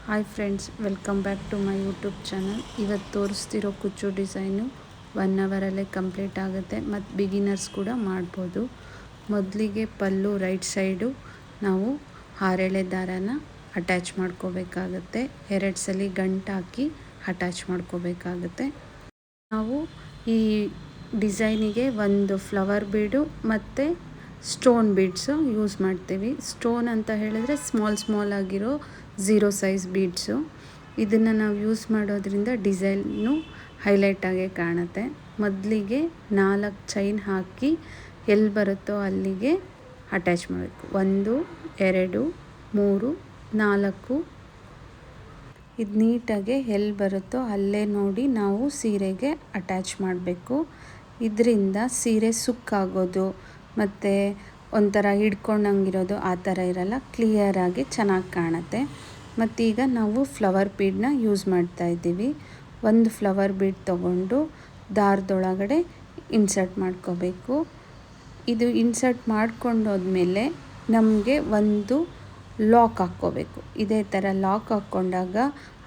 Hi friends, welcome back to my YouTube channel. ಇವತ್ತು ತೋರಿಸ್ತಿರೋ ಕುಚ್ಚು ಡಿಸೈನು 1 ಅವರಲ್ಲೇ ಕಂಪ್ಲೀಟ್ ಆಗುತ್ತೆ ಮತ್ತು ಬಿಗಿನರ್ಸ್ ಕೂಡ ಮಾಡ್ಬೋದು. ಮೊದಲಿಗೆ ಪಲ್ಲು ರೈಟ್ ಸೈಡು ನಾವು 6 ಎಳೆ ದಾರನ ಅಟ್ಯಾಚ್ ಮಾಡ್ಕೋಬೇಕಾಗುತ್ತೆ. 2 ಸಲ ಗಂಟು ಹಾಕಿ ಅಟ್ಯಾಚ್ ಮಾಡ್ಕೋಬೇಕಾಗುತ್ತೆ. ನಾವು ಈ ಡಿಸೈನಿಗೆ ಒಂದು ಫ್ಲವರ್ ಬೀಡು ಮತ್ತು ಸ್ಟೋನ್ ಬೀಡ್ಸು ಯೂಸ್ ಮಾಡ್ತೀವಿ. ಸ್ಟೋನ್ ಅಂತ ಹೇಳಿದ್ರೆ ಸ್ಮಾಲ್ ಆಗಿರೋ 0 ಸೈಜ್ ಬೀಡ್ಸು. ಇದನ್ನು ನಾವು ಯೂಸ್ ಮಾಡೋದ್ರಿಂದ ಡಿಸೈನು ಹೈಲೈಟಾಗಿ ಕಾಣುತ್ತೆ. ಮೊದಲಿಗೆ 4 ಚೈನ್ ಹಾಕಿ ಎಲ್ಲಿ ಬರುತ್ತೋ ಅಲ್ಲಿಗೆ ಅಟ್ಯಾಚ್ ಮಾಡಬೇಕು. 1 2 3 4 ಇದು ನೀಟಾಗಿ ಎಲ್ಲಿ ಬರುತ್ತೋ ಅಲ್ಲೇ ನೋಡಿ ನಾವು ಸೀರೆಗೆ ಅಟ್ಯಾಚ್ ಮಾಡಬೇಕು. ಇದರಿಂದ ಸೀರೆ ಸುಕ್ಕಾಗೋದು ಮತ್ತು ಒಂಥರ ಹಿಡ್ಕೊಂಡಂಗಿರೋದು ಆ ಥರ ಇರಲ್ಲ, ಕ್ಲಿಯರಾಗಿ ಚೆನ್ನಾಗಿ ಕಾಣುತ್ತೆ. ಮತ್ತೀಗ ನಾವು ಫ್ಲವರ್ ಬೀಡನ್ನ ಯೂಸ್ ಮಾಡ್ತಾಯಿದ್ದೀವಿ. ಒಂದು ಫ್ಲವರ್ ಬೀಡ್ ತೊಗೊಂಡು ದಾರದೊಳಗಡೆ ಇನ್ಸರ್ಟ್ ಮಾಡ್ಕೋಬೇಕು. ಇದು ಇನ್ಸರ್ಟ್ ಮಾಡ್ಕೊಂಡೋದ್ಮೇಲೆ ನಮಗೆ ಒಂದು ಲಾಕ್ ಹಾಕ್ಕೋಬೇಕು. ಇದೇ ಥರ ಲಾಕ್ ಹಾಕ್ಕೊಂಡಾಗ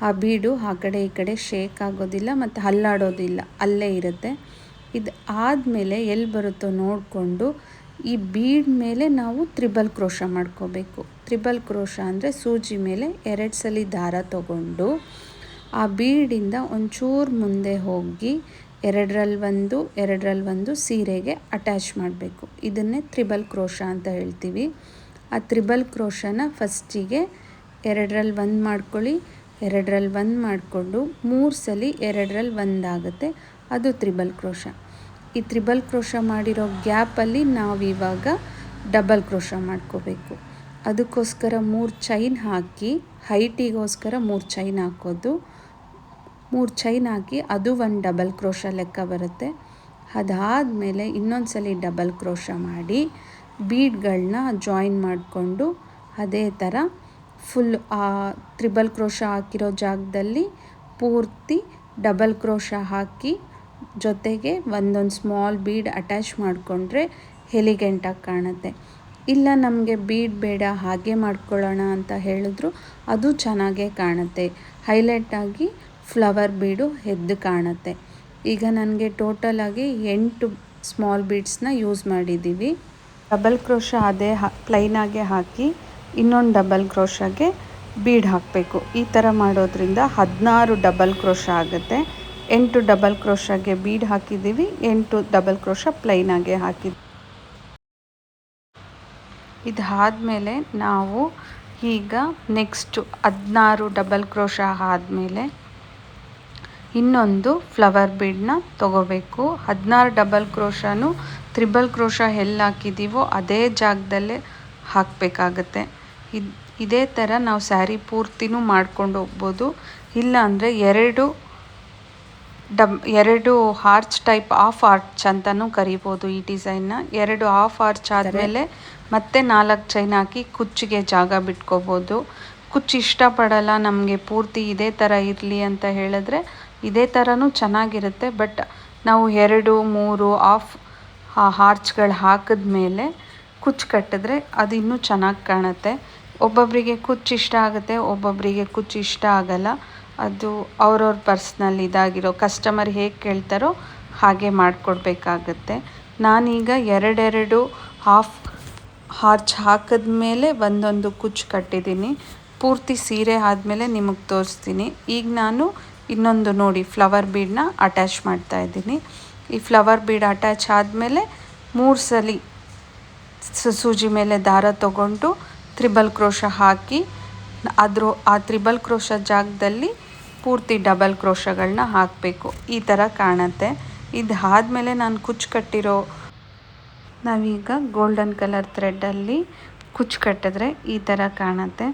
ಆ ಬೀಡು ಆ ಕಡೆ ಈ ಕಡೆ ಶೇಕ್ ಆಗೋದಿಲ್ಲ ಮತ್ತು ಅಲ್ಲಾಡೋದಿಲ್ಲ, ಅಲ್ಲೇ ಇರುತ್ತೆ. ಇದು ಆದಮೇಲೆ ಎಲ್ಲಿ ಬರುತ್ತೋ ನೋಡಿಕೊಂಡು ಈ ಬೀಡ್ ಮೇಲೆ ನಾವು ತ್ರಿಬಲ್ ಕ್ರೋಶ ಮಾಡ್ಕೋಬೇಕು. ತ್ರಿಬಲ್ ಕ್ರೋಶ ಅಂದರೆ ಸೂಜಿ ಮೇಲೆ 2 ಸಲ ದಾರ ತಗೊಂಡು ಆ ಬೀಡಿಂದ ಒಂಚೂರು ಮುಂದೆ ಹೋಗಿ 2ರಲ್ಲಿ1 ಸೀರೆಗೆ ಅಟ್ಯಾಚ್ ಮಾಡಬೇಕು. ಇದನ್ನೇ ತ್ರಿಬಲ್ ಕ್ರೋಶ ಅಂತ ಹೇಳ್ತೀವಿ. ಆ ತ್ರಿಬಲ್ ಕ್ರೋಶನ ಫಸ್ಟಿಗೆ 2ರಲ್ಲಿ1 ಮಾಡ್ಕೊಳ್ಳಿ, 2ರಲ್ಲಿ1 ಮಾಡಿಕೊಂಡು 3 ಸಲ 2ರಲ್ಲಿ1 ಆಗುತ್ತೆ, ಅದು ತ್ರಿಬಲ್ ಕ್ರೋಶ. ಈ ತ್ರಿಬಲ್ ಕ್ರೋಶ ಮಾಡಿರೋ ಗ್ಯಾಪಲ್ಲಿ ನಾವಿವಾಗ ಡಬಲ್ ಕ್ರೋಶ ಮಾಡ್ಕೋಬೇಕು. ಅದಕ್ಕೋಸ್ಕರ 3 ಚೈನ್ ಹಾಕಿ, ಹೈಟಿಗೋಸ್ಕರ 3 ಚೈನ್ ಹಾಕೋದು. 3 ಚೈನ್ ಹಾಕಿ ಅದು ಒಂದು ಡಬಲ್ ಕ್ರೋಶ ಲೆಕ್ಕ ಬರುತ್ತೆ. ಅದಾದಮೇಲೆ ಇನ್ನೊಂದು ಸಲ ಡಬಲ್ ಕ್ರೋಶ ಮಾಡಿ ಬೀಡ್ಗಳನ್ನ ಜಾಯಿನ್ ಮಾಡಿಕೊಂಡು ಅದೇ ಥರ ಫುಲ್ ಆ ತ್ರಿಬಲ್ ಕ್ರೋಶ ಹಾಕಿರೋ ಜಾಗದಲ್ಲಿ ಪೂರ್ತಿ ಡಬಲ್ ಕ್ರೋಶ ಹಾಕಿ ಜೊತೆಗೆ ಒಂದೊಂದು ಸ್ಮಾಲ್ ಬೀಡ್ ಅಟ್ಯಾಚ್ ಮಾಡಿಕೊಂಡ್ರೆ ಎಲಿಗೆಂಟಾಗಿ ಕಾಣುತ್ತೆ. ಇಲ್ಲ ನಮಗೆ ಬೀಡ್ ಬೇಡ ಹಾಗೆ ಮಾಡ್ಕೊಳ್ಳೋಣ ಅಂತ ಹೇಳಿದ್ರು ಅದು ಚೆನ್ನಾಗೇ ಕಾಣುತ್ತೆ, ಹೈಲೈಟಾಗಿ ಫ್ಲವರ್ ಬೀಡು ಎದ್ದು ಕಾಣುತ್ತೆ. ಈಗ ನನಗೆ ಟೋಟಲಾಗಿ 8 ಸ್ಮಾಲ್ ಬೀಡ್ಸ್ನ ಯೂಸ್ ಮಾಡಿದ್ದೀವಿ. ಡಬಲ್ ಕ್ರೋಶ ಅದೇ ಪ್ಲೈನಾಗೆ ಹಾಕಿ ಇನ್ನೊಂದು ಡಬಲ್ ಕ್ರೋಶಗೆ ಬೀಡ್ ಹಾಕಬೇಕು. ಈ ಥರ ಮಾಡೋದ್ರಿಂದ 16 ಡಬಲ್ ಕ್ರೋಶ ಆಗುತ್ತೆ. 8 ಡಬಲ್ ಕ್ರೋಶಗೆ ಬೀಡ್ ಹಾಕಿದ್ದೀವಿ, 8 ಡಬಲ್ ಕ್ರೋಶ ಪ್ಲೈನಾಗೆ ಹಾಕಿದ್ದೀವಿ. ಇದಾದಮೇಲೆ ನಾವು ಈಗ ನೆಕ್ಸ್ಟು 16 ಡಬಲ್ ಕ್ರೋಶ ಆದಮೇಲೆ ಇನ್ನೊಂದು ಫ್ಲವರ್ ಬೀಡನ್ನ ತೊಗೋಬೇಕು. 16 ಡಬಲ್ ಕ್ರೋಶನೂ ತ್ರಿಬಲ್ ಕ್ರೋಶ ಎಲ್ಲಿ ಹಾಕಿದ್ದೀವೋ ಅದೇ ಜಾಗದಲ್ಲೇ ಹಾಕಬೇಕಾಗತ್ತೆ. ಇದೇ ಥರ ನಾವು ಸ್ಯಾರಿ ಪೂರ್ತಿನೂ ಮಾಡ್ಕೊಂಡು ಹೋಗ್ಬೋದು. ಇಲ್ಲ ಅಂದರೆ 2 ಆರ್ಚ್ ಟೈಪ್ ಹಾಫ್ ಆರ್ಚ್ ಅಂತಲೂ ಕರಿಬೋದು ಈ ಡಿಸೈನ್ನ. 2 ಹಾಫ್ ಆರ್ಚ್ ಆದಮೇಲೆ ಮತ್ತೆ 4 ಚೈನ್ ಹಾಕಿ ಕುಚ್ಚಿಗೆ ಜಾಗ ಬಿಟ್ಕೋಬೋದು. ಕುಚ್ಚು ಇಷ್ಟಪಡಲ್ಲ ನಮಗೆ ಪೂರ್ತಿ ಇದೇ ಥರ ಇರಲಿ ಅಂತ ಹೇಳಿದ್ರೆ ಇದೇ ಥರನೂ ಚೆನ್ನಾಗಿರುತ್ತೆ. ಬಟ್ ನಾವು 2 3 ಹಾಫ್ ಆರ್ಚ್ಗಳು ಹಾಕಿದ್ಮೇಲೆ ಕುಚ್ಚು ಕಟ್ಟಿದ್ರೆ ಅದು ಇನ್ನೂ ಚೆನ್ನಾಗಿ ಕಾಣುತ್ತೆ. ಒಬ್ಬೊಬ್ಬರಿಗೆ ಕುಚ್ಚು ಇಷ್ಟ ಆಗುತ್ತೆ, ಒಬ್ಬೊಬ್ಬರಿಗೆ ಕುಚ್ಚು ಇಷ್ಟ ಆಗಲ್ಲ. ಅದು ಅವ್ರವ್ರ ಪರ್ಸ್ನಲ್ ಇದಾಗಿರೋ ಕಸ್ಟಮರ್ ಹೇಗೆ ಕೇಳ್ತಾರೋ ಹಾಗೆ ಮಾಡಿಕೊಡ್ಬೇಕಾಗತ್ತೆ. ನಾನೀಗ 2 ಹಾಫ್ ಆರ್ಚ್ ಹಾಕಿದ್ಮೇಲೆ ಒಂದೊಂದು ಕುಚ್ಚು ಕಟ್ಟಿದ್ದೀನಿ. ಪೂರ್ತಿ ಸೀರೆ ಆದಮೇಲೆ ನಿಮಗೆ ತೋರಿಸ್ತೀನಿ. ಈಗ ನಾನು ಇನ್ನೊಂದು ನೋಡಿ ಫ್ಲವರ್ ಬೀಡನ್ನ ಅಟ್ಯಾಚ್ ಮಾಡ್ತಾಯಿದ್ದೀನಿ. ಈ ಫ್ಲವರ್ ಬೀಡ್ ಅಟ್ಯಾಚ್ ಆದಮೇಲೆ 3 ಸಲ ಸೂಜಿ ಮೇಲೆ ದಾರ ತೊಗೊಂಡು ತ್ರಿಬಲ್ ಕ್ರೋಶ ಹಾಕಿ ಆ ತ್ರಿಬಲ್ ಕ್ರೋಶ ಜಾಗದಲ್ಲಿ ಪೂರ್ತಿ ಡಬಲ್ ಕ್ರೋಶಗಳನ್ನ ಹಾಕಬೇಕು. ಈ ಥರ ಕಾಣುತ್ತೆ. ಇದಾದಮೇಲೆ ನಾನು ಕುಚ್ಚು ಕಟ್ಟಿರೋ ನಾವೀಗ ಗೋಲ್ಡನ್ ಕಲರ್ ಥ್ರೆಡ್ಡಲ್ಲಿ ಕುಚ್ಚು ಕಟ್ಟಿದ್ರೆ ಈ ಥರ ಕಾಣುತ್ತೆ.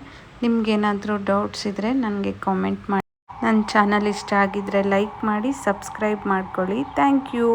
ನಿಮಗೇನಾದರೂ ಡೌಟ್ಸ್ ಇದ್ದರೆ ನನಗೆ ಕಾಮೆಂಟ್ ಮಾಡಿ. ನನ್ನ ಚಾನಲ್ ಇಷ್ಟ ಆಗಿದ್ದರೆ ಲೈಕ್ ಮಾಡಿ, ಸಬ್ಸ್ಕ್ರೈಬ್ ಮಾಡ್ಕೊಳ್ಳಿ. Thank you.